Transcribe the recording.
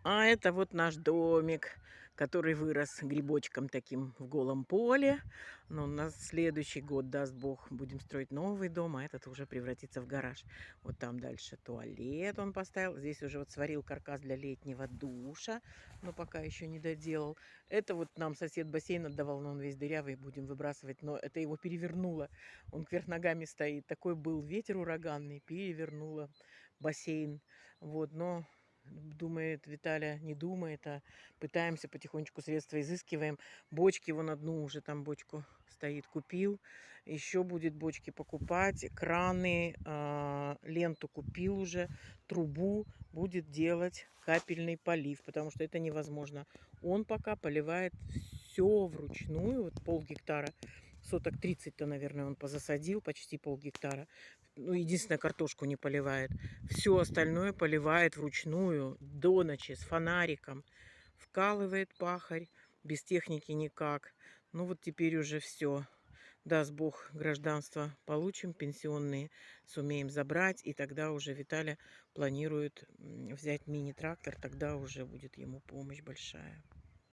А это вот наш домик, который вырос грибочком таким в голом поле. Но на следующий год, даст Бог, будем строить новый дом, а этот уже превратится в гараж. Вот там дальше туалет он поставил. Здесь уже вот сварил каркас для летнего душа, но пока еще не доделал. Это вот нам сосед бассейн отдавал, но он весь дырявый, будем выбрасывать. Но это его перевернуло. Он кверх ногами стоит. Такой был ветер ураганный, перевернуло бассейн. Вот, но думает Виталя, не думает, а пытаемся потихонечку средства изыскиваем. Бочки вон одну уже там бочку стоит, купил. Еще будет бочки покупать. Краны, ленту купил уже. Трубу будет делать капельный полив, потому что это невозможно. Он пока поливает все вручную. Вот полгектара, соток 30-то, наверное, он позасадил, почти полгектара. Ну, единственное, картошку не поливает. Все остальное поливает вручную, до ночи, с фонариком. Вкалывает пахарь, без техники никак. Ну вот теперь уже все. Даст Бог, гражданство получим, пенсионные сумеем забрать. И тогда уже Виталя планирует взять мини-трактор. Тогда уже будет ему помощь большая.